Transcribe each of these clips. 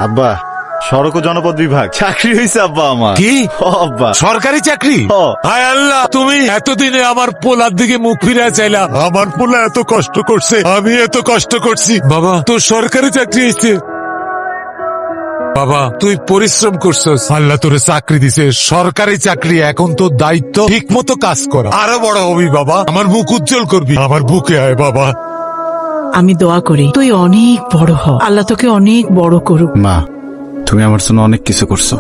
আব্বা, সড়ক ও জনপদ বিভাগ চাকরি হয়েছে আব্বা আমার। কি? আব্বা, সরকারি চাকরি? হায় আল্লাহ, তুমি এতদিনে আমার পোলার দিকে মুখ ফিরে চাইলাম। আমার পোলা এত কষ্ট করছে, আমি এত কষ্ট করছি। বাবা, তোর সরকারি চাকরি হয়েছে। বাবা, তুই পরিশ্রম করছস, আল্লাহ তোরে চাকরি দিছে, সরকারি চাকরি। এখন তোর দায়িত্ব ঠিক মতো কাজ করা। আরো বড় হবি বাবা, আমার মুখ উজ্জ্বল করবি। আমার বুকে আয় বাবা। আমি দোয়া করি তুই অনেক বড় হ, আল্লাহ তোকে অনেক বড় করুক। মা, তুমি আমার জন্য অনেক কিছু করছো,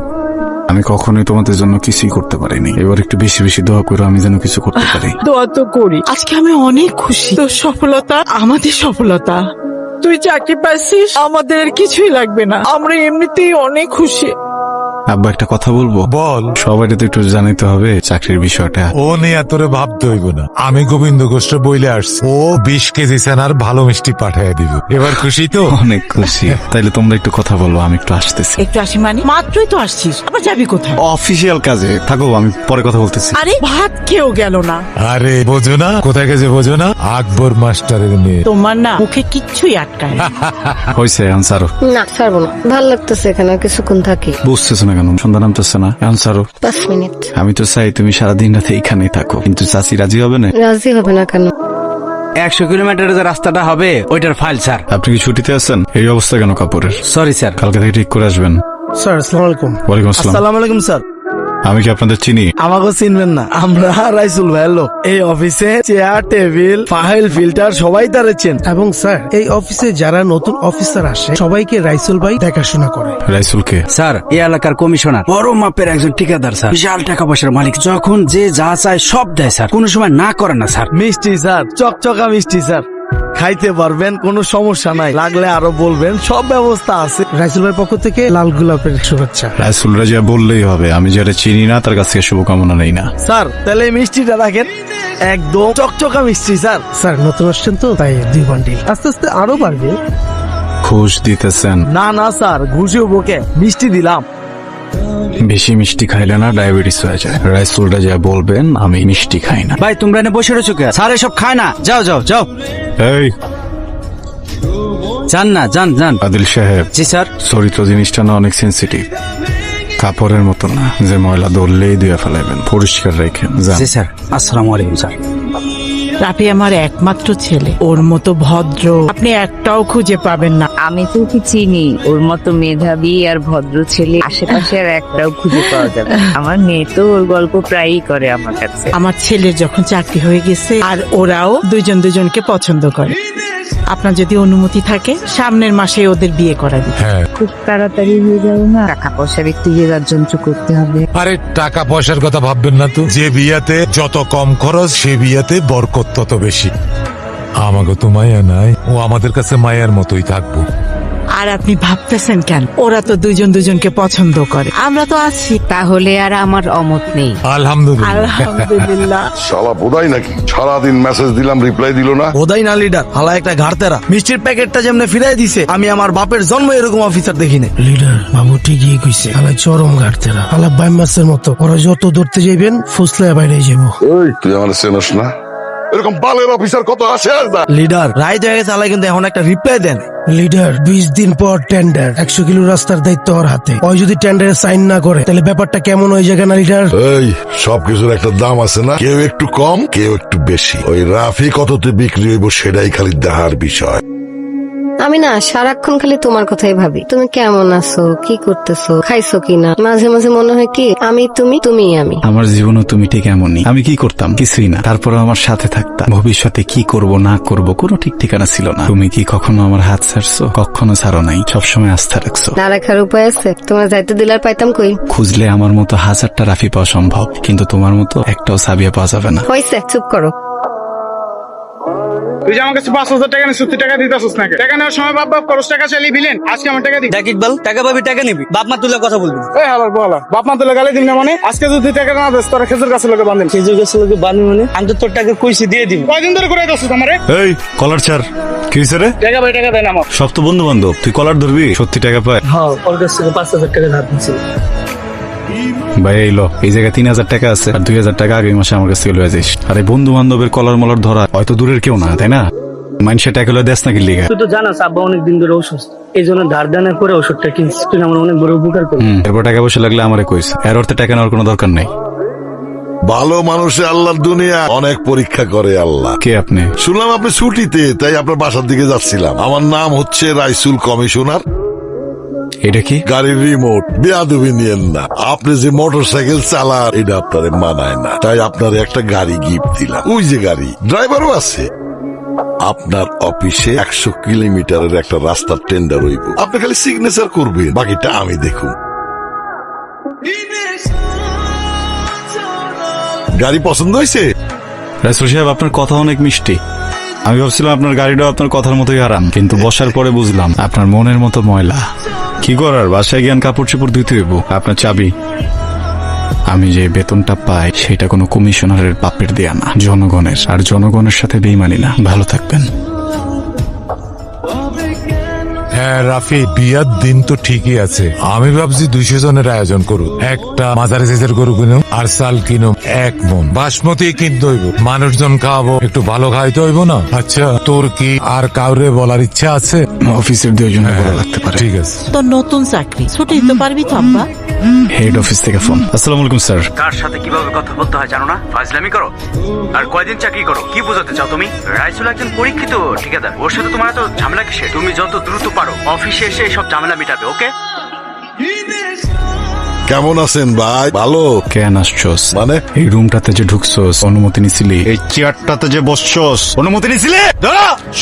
আমি কখনোই তোমাদের জন্য কিছুই করতে পারিনি। এবার একটু বেশি বেশি দোয়া করো, আমি যেন কিছু করতে পারি। দোয়া তো করি। আজকে আমি অনেক খুশি, তোর সফলতা আমাদের সফলতা। তুই চাকরি পাচ্ছিস, আমাদের কিছুই লাগবে না, আমরা এমনিতেই অনেক খুশি। আব্বা, একটা কথা বলবো? বল। সবাইকে তো একটু জানাইতে হবে চাকরির বিষয়টা। ও নিয়ে তোরে ভাবতে হইব না, আমি গোবিন্দ গোষ্ঠ বইলে আসছি। ও 20 কেজি সেনার ভালো মিষ্টি পাঠাইয়া দিব। এবার খুশি তো? অনেক খুশি। তাইলে তোমরা একটু কথা বলো, আমি একটু আসতেছি। একটু আসি মানে? মাত্রই তো আসছিস, আবার যাবি কোথায়? অফিসিয়াল কাজে থাকো, আমি পরে কথা বলতেছি। আরে ভাত খেয়েও গেল না। আরে বোঝো না, কোথায় গেছে বোঝো না? আকবর মাস্টারের মেয়ে। তোমার না মুখে কিচ্ছুই আটকায় না। হয়েছে আনসারও? না, ছাড়বো না, ভাল লাগতেছে এখানে কিছুক্ষণ থাকি। বুঝতেছো না কেন? সন্ধ্যা নামতেছে না? আনসারও? 5 মিনিট। আমি তো চাই তুমি সারাদিন রাতে এইখানেই থাকো, কিন্তু চাচি রাজি হবে না। রাজি হবে না কেন? 100 কিলোমিটারের যে রাস্তাটা হবে ওইটার ফাইল স্যার। আপনি কি ছুটিতে আছেন? এই অবস্থা কেন কাপড়ের? Sorry sir. কালকে থেকে ঠিক করে আসবেন। স্যার আসসালামু আলাইকুম। ওয়ালাইকুম আসসালাম। আসসালামু আলাইকুম স্যার। আমি কি আপনাদের চিনি? আমাকে চিনবেন না? আমরা রাইসুল ভাইয়ের লোক। এই অফিসে চেয়ার টেবিল ফাইল ফিল্টার সবাই তারেছেন। এবং স্যার এই অফিসে যারা নতুন অফিসার আসে সবাইকে রাইসুল ভাই দেখাশোনা করে। রাইসুলকে? স্যার এই এলাকার কমিশনার, বড় মাপের একজন ঠিকাদার স্যার, বিশাল টাকা পয়সার মালিক। যখন যে যা চায় সব দেয় স্যার, কোনো সময় না করে না স্যার। মিষ্টি স্যার, চকচকা মিষ্টি স্যার, খাইতে পারবেন, কোনো সমস্যা নাই। লাগলে আরো বলবেন, সব ব্যবস্থা আছে। রাইসুল ভাইয়ের পক্ষ থেকে লাল গোলাপের শুভেচ্ছা। রাইসুল রাজিয়া বললেই হবে, আমি যারা চিনি না তার কাছ থেকে শুভকামনা নেই না। স্যার তাহলে এই মিষ্টিটা রাখেন, একদম চকচকা মিষ্টি স্যার। স্যার নতুন আসছেন তো তাই 2 বান্ডিল, আস্তে আস্তে আরো বাড়বে। ঘুষ দিতেছেন? না না স্যার, ঘুষিও বকে, মিষ্টি দিলাম। বেশি মিষ্টি খাইলে না ডায়াবেটিস হয়ে যায়। রাইসুল রাজিয়া বলবেন আমি মিষ্টি খাই না। ভাই তোমরা এনে বসে রয়েছো কে? স্যার এসব খায় না, যাও যাও যাও। এই যান না, যান যান। আদিল সাহেব, জি স্যার। চরিত্র জিনিসটা না অনেক সেন্সিটিভ, কাপড়ের মতো না যে ময়লা ধরলেই ধুয়ে ফেলাইবেন। পরিষ্কার রেখেন, যান। জি স্যার। আসসালামু আলাইকুম স্যার। রাফি আমার একমাত্র ছেলে, ওর মতো ভদ্র আপনি একটাও খুঁজে পাবেন না। আমি তো ওকে চিনি, ওর মতো মেধাবী আর ভদ্র ছেলে আশেপাশে আর একটাও খুঁজে পাওয়া যাবে না। আমার মেয়ে তো ওর গল্প প্রায়ই করে আমার কাছে। আমার ছেলের যখন চাকরি হয়ে গেছে আর ওরাও দুজনকে পছন্দ করে, আপনার যদি অনুমতি থাকে সামনের মাসে ওদের বিয়ে করা দিই। হ্যাঁ। খুব তাড়াতাড়ি হয়ে যাবে না? টাকা পয়সার একটু জোগাড় যন্ত্র করতে হবে। আরে টাকা পয়সার কথা ভাববেন না তো, যে বিয়াতে যত কম খরচ সে বিয়াতে বরকত তত বেশি। আমাকে তো মায়া নাই, ও আমাদের কাছে মায়ার মতোই থাকবো। আর আপনি ভাবতেছেন কেন? ওরা তো দুজনকে পছন্দ করে, আমরা তো আছি। তাহলে আর আমার অমত নেই। আলহামদুলিল্লাহ। আলহামদুলিল্লাহ। শালা বোধাই নাকি, সারাদিন মেসেজ দিলাম রিপ্লাই দিল না। ওদাই না লিডার, হালা একটা ঘাড়তেরা। মিষ্টির প্যাকেটটা যেমনে ফিরাই দিছে, আমি আমার বাপের জন্ম এরকম অফিসার দেখিনি। লিডার বাবু ঠিকই কইছে, হালা চরম ঘাড়তেরা, হালা বাইম মাছের মতো। ওরা যত ধরতে যাইবেন ফুসলায় বাইরে যাবো। ওই তুই আমার চেনস না? এরকম বালের অফিসার কত আসে আর যায়। লিডার রাইট হয়ে গেছে, হালা কিন্তু এখন একটা রিপ্লাই দেন। লিডার 20 দিন পর টেন্ডার, 100 কিলো রাস্তার দায়িত্ব ওর হাতে। ওই যদি টেন্ডারে সাইন না করে তাহলে ব্যাপারটা কেমন হয়ে যাবে না লিডার? এই সবকিছুর একটা দাম আছে না, কেউ একটু কম কেউ একটু বেশি। ওই রাফি কততে বিক্রি হইব সেটাই খালি দেখার বিষয়। আমি না সারাক্ষণ খালি তোমার কথাই ভাবি। তুমি কেমন আছো, কি করতেছো, খাইছো কিনা। মাঝে মাঝে মনে হয় কি আমি তুমি, তুমি আমি। আমার জীবনও তুমি ঠিক এমনই। আমি কি করতাম? কিছুই না, তারপর আমার সাথে থাকতাম। ভবিষ্যতে কি করব না করব কোনো ঠিক ঠিকানা ছিল না। তুমি কি কখনো আমার হাত ছাড়ছো? কখনো ছাড়ো নাই, সবসময় আস্থা রাখছো। না রাখার উপায় আছে? তোমার যাইতে দিলার পাইতাম কই? খুঁজলে আমার মতো 1000টা রাফি পাওয়া সম্ভব, কিন্তু তোমার মতো একটাও সাবিয়া পাওয়া যাবে না। হইছে, চুপ করো। তুই যে আমার কাছে 5000 টাকা নিয়ে সত্যি টাকা দিতেছিস নাকি? টাকা নেওয়ার সময় বাপ বাপ খরচ টাকা চাইলি ভিলেন, আজকে আমার টাকা দিবি। দেখ ইকবাল, টাকা পাবি, টাকা নিবি, বাপ মা তুলে কথা বলবি। এই হালার বলা, বাপ মা তুলে গালি দিবি না মানে? আজকে যদি টাকা না দিস তোরা খেজুর গাছের লোকে বাঁধেন। খেজুর গাছের লোকে বাঁধবি মানে? আমি তো তোর টাকা কইছি দিয়ে দিবি। কয়দিন ধরে করে দিছিস আমারে? এই কলার ছাড়, কি হইছে রে? টাকা ভাই টাকা দেন আমার। সব তো বন্ধু বান্ধব, তুই কলার ধরবি? সত্যি টাকা পায়? হ্যাঁ, ওর কাছ থেকে 5000 টাকা ধার দিচ্ছি। ভাই এইলো, এই জায়গায় 3000 টাকা আছে আর 2000 টাকা আগামী মাসে আমার কাছ থেকে লয়ে যাইস। আর এই বন্ধু বান্ধবের কলার মলার ধরা হয়তো দূরের কেউ না, তাই না? মানুষে টাকা দেশ নাকি লিগা? তুই তো জানাস আব্বা অনেক দিন ধরে অসুস্থ, এই জন্য ধার দানা করে ওষুধটা কিনছিস। তুই আমার অনেক বড় উপকার করবি। এরপর টাকা পয়সা লাগলে আমারে কইস, এর অর্থে টাকা নেওয়ার কোনো দরকার নাই। ভালো মানুষে আল্লাহর দুনিয়া অনেক পরীক্ষা করে আল্লাহ। কে আপনি? শুনলাম আপনি ছুটিতে, তাই আপনার বাসার দিকে যাচ্ছিলাম। আমার নাম হচ্ছে রাইসুল কমিশনার। এটা কি? গাড়ির রিমোট বেয়াদবি নিয়েন না। আপনি যে মোটর সাইকেল চালান এটা আপনারে মানায় না, তাই আপনার একটা গাড়ি গিফট দিলাম। ওই যে গাড়ি, ড্রাইভারও আছে। আপনার অফিসে 100 কিলোমিটারের একটা রাস্তার টেন্ডার হইব, আপনি খালি সিগনেচার করবেন, বাকিটা আমি দেখুন। গাড়ি পছন্দ হয়েছে? রাসূল সাহেব, আপনার কথা অনেক মিষ্টি। আমি ভাবছিলাম আপনার গাড়িটাও আপনার কথার মতোই আরাম, কিন্তু বসার পরে বুঝলাম আপনার মনের মতো ময়লা। কি করার, বাসায় জ্ঞান কাপড় চোপড় ধুতে হইব। আপনার চাবি। আমি যে বেতনটা পাই সেটা কোনো কমিশনারের বাপের দেয়া না, জনগণের। আর জনগণের সাথে বেইমানি না। ভালো থাকবেন। হ্যাঁ রাফি, বিয়ার দিন তো ঠিকই আছে। আমি ভাবছি 200 জনের আয়োজন করু, একটা মাঝারি সাইজের গরু কিনুম আর চাল কিনুম 1 মন। বাসমতি কিনতে হইব, মানুষজন খাওয়াবো, একটু ভালো খাইতে হইব না? আচ্ছা, তোর কি আর কাউরে বলার ইচ্ছা আছে? অফিসের 2 জনের বলা লাগতে পারে। ঠিক আছে। তোর নতুন চাকরি ছুটি দিতে পারবি তো আব্বা? হেড অফিস থেকে ফোন। আসসালামু আলাইকুম স্যার। কার সাথে কিভাবে কথা বলতে হয় জানো না? ফাজলামি করো। আর কয়দিন চাকরি করো, কি বোঝাতে চাও তুমি? রাইসুল একজন পরীক্ষিত ঠিকাদার, ওর সাথে তোমার তো ঝামেলা কিসে? তুমি যত দ্রুত পারো অফিসে এসে সব ঝামেলা মিটাবে, ওকে? কেমন আছেন ভাই? ভালো। কেন আসছোস? মানে এই রুমটাতে যে ঢুকছোস অনুমতি নিছিলি? এই চেয়ারটাতে যে বসছস অনুমতি নিছিলে?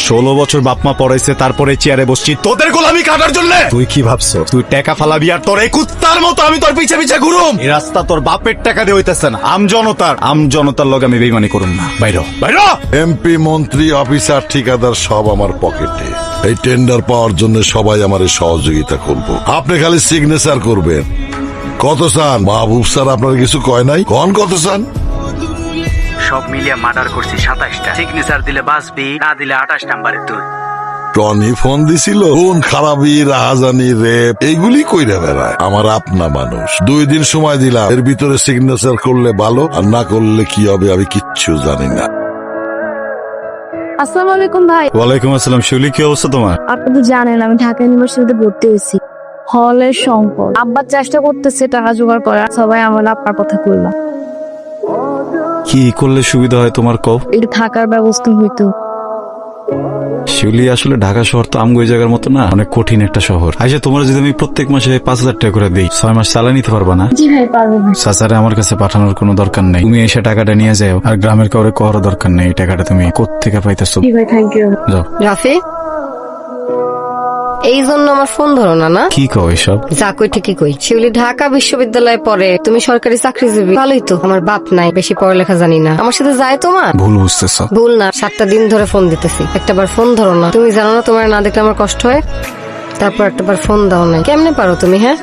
16 বছর বাপমা পড়াইছে, তারপরে চেয়ারে বসছি তোদের গোলামি কাটার জন্য। তুই কি ভাবছো তুই টাকা ফালাবি আর তোর এই কুত্তার মতো আমি তোর পিছে পিছে ঘুরুম? এই রাস্তা তোর বাপের টাকা দিয়ে হইতেছে না, আমজনতার লগে আমি বেইমানি করুম না। বাইরো বাইরো। এমপি, মন্ত্রী, অফিসার, ঠিকাদার সব আমার পকেটে। এই টেন্ডার পাওয়ার জন্য সবাই আমার সহযোগিতা করবো, আপনি খালি সিগনেচার করবেন। কত চান? মাহবুব স্যার আপনার কিছু কয় নাই? কন কত চান? সব মিলিয়ে মার্ডার করছি 27টা। সিগনেচার দিলে বাঁচবি, না দিলে 28 নাম্বারে তুই। টনি ফোন দিছিল, কোন খারাপি, রাহাজানি, রেপ এইগুলি কইরা বেড়ায়। আমার আপনা মানুষ, 2 দিন সময় দিলাম, এর ভিতরে সিগনেচার করলে ভালো, আর না করলে কি হবে আমি কিচ্ছু জানি না। আসসালামু আলাইকুম ভাই। ওয়ালাইকুম আসসালাম। শিউলি, কি অবস্থা তোমার? আপনি তো জানেন আমি ঢাকা ইউনিভার্সিটিতে ভর্তি হয়েছি। হলের সংকট, আব্বা চেষ্টা করতেছে টাকা জোগাড় করা, সবাই আমার আপনার কথা করলাম। কি করলে সুবিধা হয় তোমার কও? একটু থাকার ব্যবস্থা হইতো। শিউলি, আসলে ঢাকা শহর তো আমগো এই জায়গার মতো না, অনেক কঠিন একটা শহর। আচ্ছা, তোমার যদি আমি প্রত্যেক মাসে 5000 টাকা করে দিই, 6 মাস চালা নিতে পারবা না? জি ভাই, পারবো ভাই। চাচারে আমার কাছে পাঠানোর কোনো দরকার নেই, তুমি এসে টাকাটা নিয়ে যাও। আর গ্রামের কাউরে করার দরকার নেই, এই টাকাটা তুমি কোত্থেকে পাইতেছো? জি ভাই, থ্যাংক ইউ। যাও। রাফি, এই জন্য আমার ফোন ধরো না? না কি কও এসব? যা কই ঠিকই কই। শিউলি ঢাকা বিশ্ববিদ্যালয়ে পড়ে, তুমি সরকারি চাকরিজীবী। ভালোই তো, আমার বাপ নাই, বেশি পড়ালেখা জানি না। আমার সাথে যায় তোমার? ভুল বুঝতেছো। ভুল না, 7টা দিন ধরে ফোন দিতেছি, একটাবার ফোন ধরো না। তুমি জানো না তোমার না দেখলে আমার কষ্ট হয়? তারপর একটাবার ফোন দাও না, কেমনে পারো তুমি? হ্যাঁ,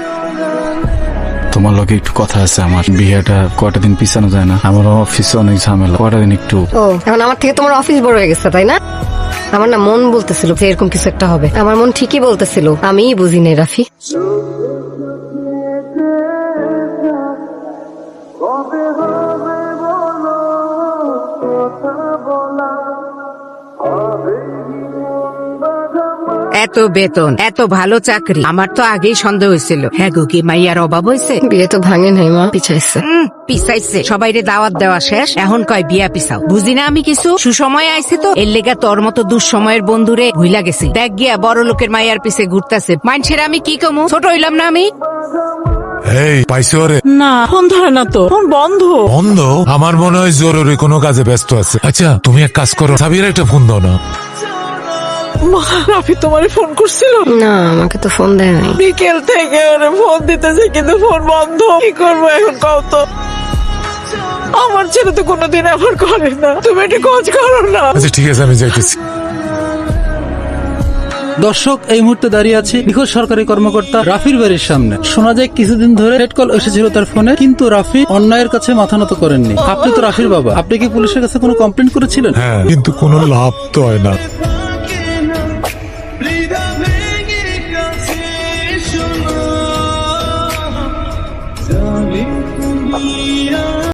তোমার লগে একটু কথা আছে আমার। বিয়েটা কয়টা দিন পিছানো যায় না? আমার অফিসে অনেক ঝামেলা, কয়টা দিন একটু। ও এখন আমার থেকে তোমার অফিস বড় হয়ে গেছে, তাই না? আমার না মন বলতেছিল যে এরকম কিছু একটা হবে। আমার মন ঠিকই বলতেছিল, আমিই বুঝি নাই রাফি। এত বেতন, এত ভালো চাকরি, আমার তো আগেই সন্দেহ হয়েছিল। হ্যাঁ গো, কি মাইয়ার অভাব হয়েছে? বিয়ে তো ভাঙে নাই মা, পিছাইছে। পিছাইছে, সবাইরে দাওয়াত দেওয়া শেষ, এখন কয় বিয়া পিছাও। বুঝি না আমি কিছু, সুসময় আইছে তো, এর লেগা তোর মতো দুঃসময়ের বন্ধুরে ভুইলা গেছি। দেখ গিয়া বড় লোকের মাইয়ার পিছে ঘুরতেছে। মানুষের আমি কি কমু? ছোট হইলাম না আমি? এই পাইছো রে? না, ফোন ধরে না তো, ফোন বন্ধ। বন্ধ? আমার মনে হয় জরুরি কোনো কাজে ব্যস্ত আছে। আচ্ছা, তুমি এক কাজ করো, সাবির একটা ফোন দাও না। মা, রাফি তোমারে ফোন করছিল? না, আমাকে তো ফোন দেয় নাই। বিকেল থেকে ওরে ফোন দিতেছে, কিন্তু ফোন বন্ধ। কি করবো এখন কও তো? আমার ছেলে তো কোনোদিন এমন করে না, তুমি একটু খোঁজ করো না। আচ্ছা ঠিক আছে, আমি যাইতেছি। দর্শক, এই মুহূর্তে দাঁড়িয়ে আছি নিখোঁজ সরকারি কর্মকর্তা রাফির বাড়ির সামনে। শোনা যায় কিছুদিন ধরে রেড কল এসেছিল তার ফোনে, কিন্তু রাফি অন্যায়ের কাছে মাথা নত করেননি। আপনি তো রাফির বাবা, আপনি কি পুলিশের কাছে কোনো কমপ্লেন করেছিলেন? হ্যাঁ, কিন্তু কোনো লাভ তো হয় না।